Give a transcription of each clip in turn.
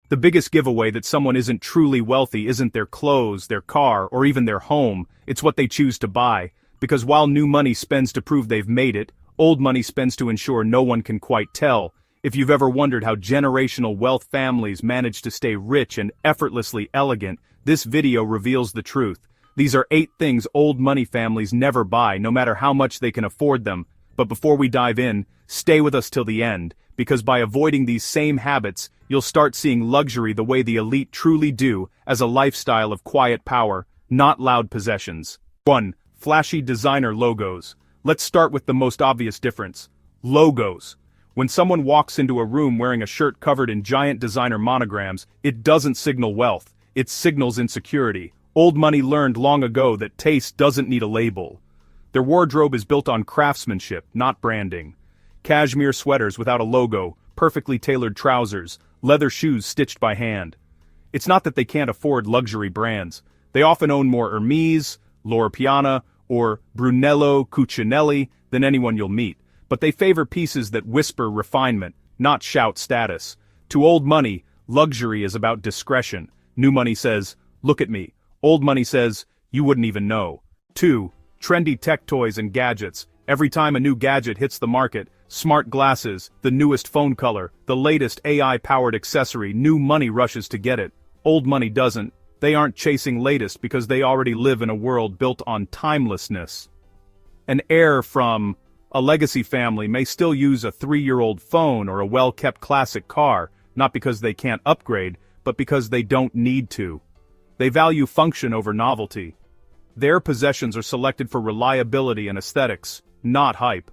The biggest giveaway that someone isn't truly wealthy isn't their clothes, their car, or even their home, it's what they choose to buy. Because while new money spends to prove they've made it, old money spends to ensure no one can quite tell. If you've ever wondered how generational wealth families manage to stay rich and effortlessly elegant, this video reveals the truth. These are 8 things old money families never buy, no matter how much they can afford them. But before we dive in, stay with us till the end, because by avoiding these same habits, you'll start seeing luxury the way the elite truly do, as a lifestyle of quiet power, not loud possessions. 1. Flashy designer logos. Let's start with the most obvious difference. Logos. When someone walks into a room wearing a shirt covered in giant designer monograms, it doesn't signal wealth, it signals insecurity. Old money learned long ago that taste doesn't need a label. Their wardrobe is built on craftsmanship, not branding. Cashmere sweaters without a logo, perfectly tailored trousers, leather shoes stitched by hand. It's not that they can't afford luxury brands. They often own more Hermes, Loro Piana, or Brunello Cucinelli than anyone you'll meet. But they favor pieces that whisper refinement, not shout status. To old money, luxury is about discretion. New money says, look at me. Old money says, you wouldn't even know. 2. Trendy tech toys and gadgets. Every time a new gadget hits the market, smart glasses, the newest phone color, the latest AI-powered accessory, new money rushes to get it. Old money doesn't. They aren't chasing latest because they already live in a world built on timelessness. An heir from a legacy family may still use a 3-year-old phone or a well-kept classic car, not because they can't upgrade, but because they don't need to. They value function over novelty. Their possessions are selected for reliability and aesthetics, not hype.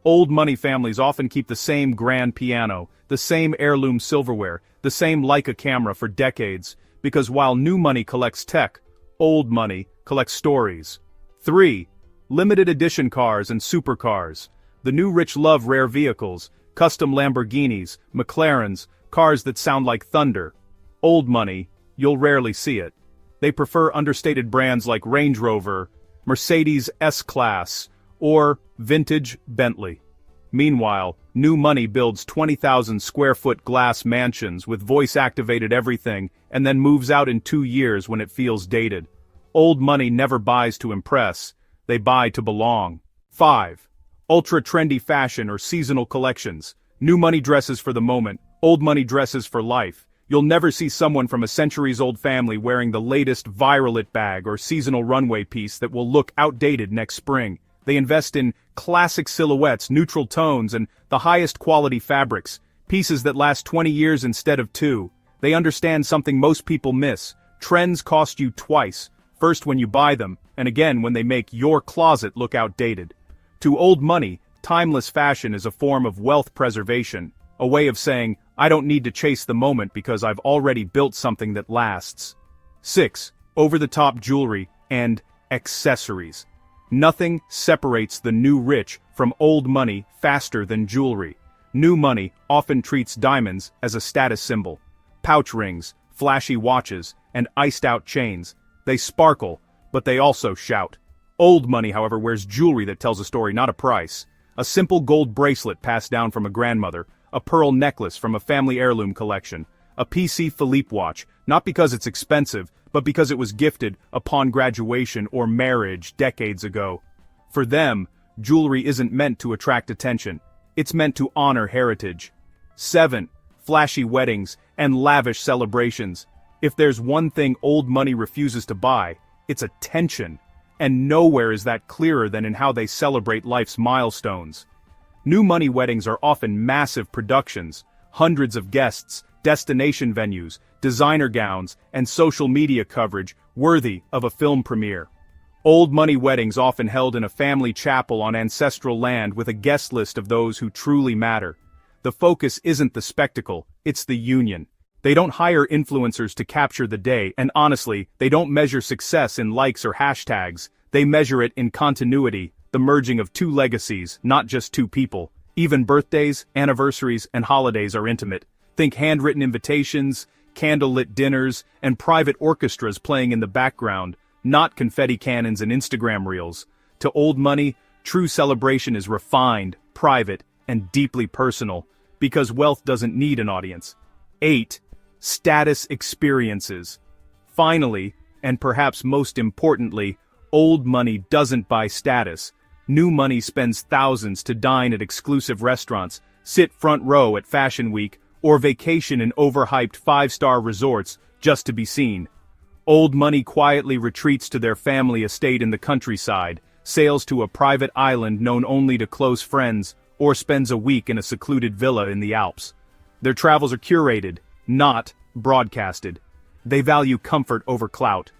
Old money families often keep the same grand piano, the same heirloom silverware, the same Leica camera for decades, because while new money collects tech, old money collects stories. 3. Limited edition cars and supercars. The new rich love rare vehicles, custom Lamborghinis, McLarens, cars that sound like thunder. Old money, you'll rarely see it. They prefer understated brands like Range Rover, Mercedes S-Class, or vintage Bentley. Meanwhile, new money builds 20,000 square foot glass mansions with voice-activated everything and then moves out in 2 years when it feels dated. Old money never buys to impress, they buy to belong. 5. Ultra-trendy fashion or seasonal collections. New money dresses for the moment, old money dresses for life. You'll never see someone from a centuries-old family wearing the latest viral it bag or seasonal runway piece that will look outdated next spring. They invest in classic silhouettes, neutral tones, and the highest quality fabrics, pieces that last 20 years instead of 2. They understand something most people miss. Trends cost you twice, first when you buy them, and again when they make your closet look outdated. To old money, timeless fashion is a form of wealth preservation, a way of saying, I don't need to chase the moment because I've already built something that lasts. 6. Over-the-top jewelry and accessories. Nothing separates the new rich from old money faster than jewelry. New money often treats diamonds as a status symbol. Pouch rings, flashy watches, and iced-out chains. They sparkle, but they also shout. Old money, however, wears jewelry that tells a story, not a price. A simple gold bracelet passed down from a grandmother, a pearl necklace from a family heirloom collection, a PC Philippe watch, not because it's expensive, but because it was gifted upon graduation or marriage decades ago. For them, jewelry isn't meant to attract attention. It's meant to honor heritage. 7. Flashy weddings and lavish celebrations. If there's one thing old money refuses to buy, it's attention. And nowhere is that clearer than in how they celebrate life's milestones. New money weddings are often massive productions, hundreds of guests, destination venues, designer gowns, and social media coverage worthy of a film premiere. Old money weddings often held in a family chapel on ancestral land with a guest list of those who truly matter. The focus isn't the spectacle, it's the union. They don't hire influencers to capture the day, and honestly, they don't measure success in likes or hashtags. They measure it in continuity, the merging of 2 legacies, not just 2 people. Even birthdays, anniversaries, and holidays are intimate. Think handwritten invitations, candlelit dinners, and private orchestras playing in the background, not confetti cannons and Instagram reels. To old money, true celebration is refined, private, and deeply personal, because wealth doesn't need an audience. 8. status experiences. Finally, and perhaps most importantly, old money doesn't buy status. New money spends thousands to dine at exclusive restaurants, sit front row at Fashion Week, or vacation in overhyped five-star resorts just to be seen. Old money quietly retreats to their family estate in the countryside, sails to a private island known only to close friends, or spends a week in a secluded villa in the Alps. Their travels are curated, not broadcasted. They value comfort over clout.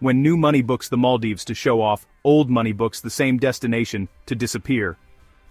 When new money books the Maldives to show off, old money books the same destination to disappear.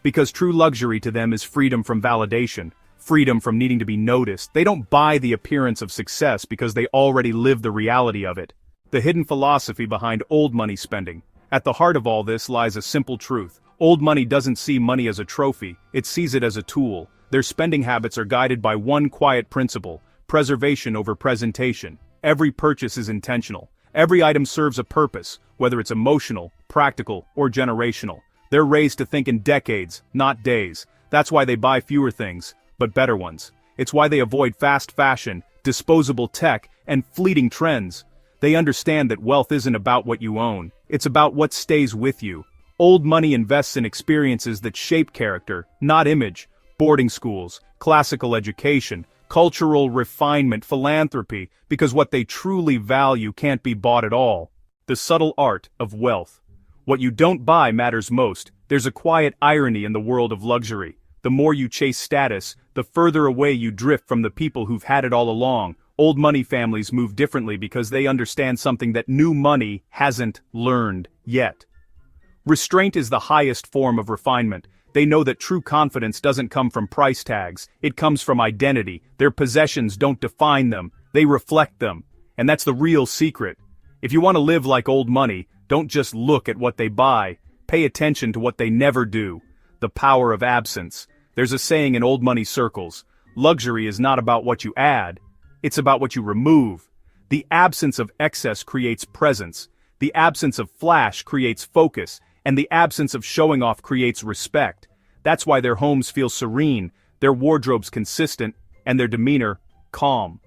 Because true luxury to them is freedom from validation, freedom from needing to be noticed. They don't buy the appearance of success because they already live the reality of it. The hidden philosophy behind old money spending. At the heart of all this lies a simple truth. Old money doesn't see money as a trophy, it sees it as a tool. Their spending habits are guided by one quiet principle: preservation over presentation. Every purchase is intentional. Every item serves a purpose, whether it's emotional, practical, or generational. They're raised to think in decades, not days. That's why they buy fewer things, but better ones. It's why they avoid fast fashion, disposable tech, and fleeting trends. They understand that wealth isn't about what you own, it's about what stays with you. Old money invests in experiences that shape character, not image. Boarding schools, classical education, cultural refinement, philanthropy, because what they truly value can't be bought at all. The subtle art of wealth. What you don't buy matters most. There's a quiet irony in the world of luxury. The more you chase status, the further away you drift from the people who've had it all along. Old money families move differently because they understand something that new money hasn't learned yet. Restraint is the highest form of refinement. They know that true confidence doesn't come from price tags, it comes from identity. Their possessions don't define them, they reflect them. And that's the real secret. If you want to live like old money, don't just look at what they buy, pay attention to what they never do. The power of absence. There's a saying in old money circles: luxury is not about what you add, it's about what you remove. The absence of excess creates presence, the absence of flash creates focus, and the absence of showing off creates respect. That's why their homes feel serene, their wardrobes consistent, and their demeanor calm.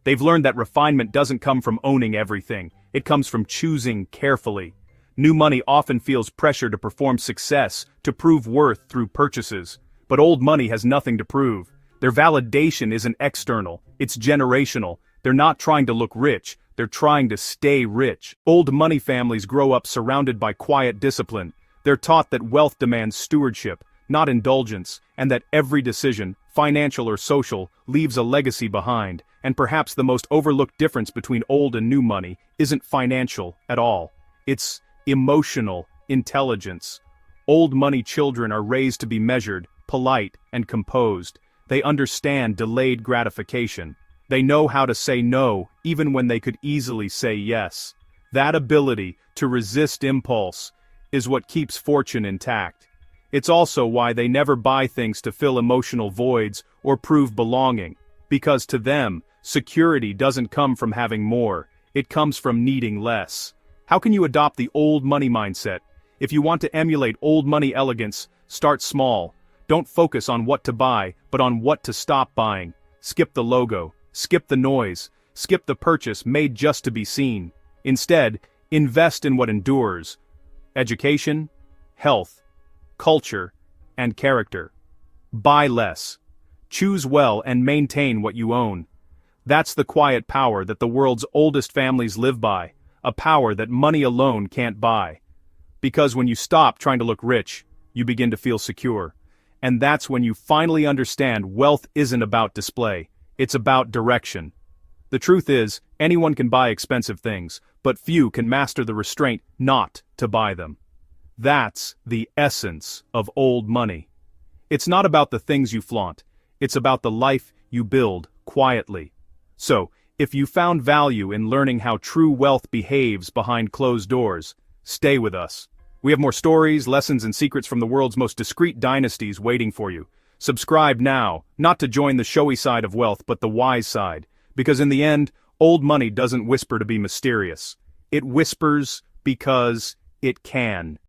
They've learned that refinement doesn't come from owning everything, it comes from choosing carefully. New money often feels pressure to perform success, to prove worth through purchases. But old money has nothing to prove. Their validation isn't external, it's generational. They're not trying to look rich, they're trying to stay rich. Old money families grow up surrounded by quiet discipline. They're taught that wealth demands stewardship, not indulgence, and that every decision, financial or social, leaves a legacy behind. And perhaps the most overlooked difference between old and new money isn't financial at all. It's emotional intelligence. Old money children are raised to be measured, polite, and composed. They understand delayed gratification. They know how to say no, even when they could easily say yes. That ability to resist impulse is what keeps fortune intact. It's also why they never buy things to fill emotional voids or prove belonging. Because to them, security doesn't come from having more, it comes from needing less. How can you adopt the old money mindset? If you want to emulate old money elegance, start small. Don't focus on what to buy, but on what to stop buying. Skip the logo, skip the noise, skip the purchase made just to be seen. Instead, invest in what endures. Education, health, culture, and character. Buy less. Choose well and maintain what you own. That's the quiet power that the world's oldest families live by, a power that money alone can't buy. Because when you stop trying to look rich, you begin to feel secure. And that's when you finally understand wealth isn't about display, it's about direction. The truth is, anyone can buy expensive things, but few can master the restraint not to buy them. That's the essence of old money. It's not about the things you flaunt, it's about the life you build quietly. So, if you found value in learning how true wealth behaves behind closed doors, stay with us. We have more stories, lessons, and secrets from the world's most discreet dynasties waiting for you. Subscribe now, not to join the showy side of wealth but the wise side, because in the end, old money doesn't whisper to be mysterious. It whispers because it can.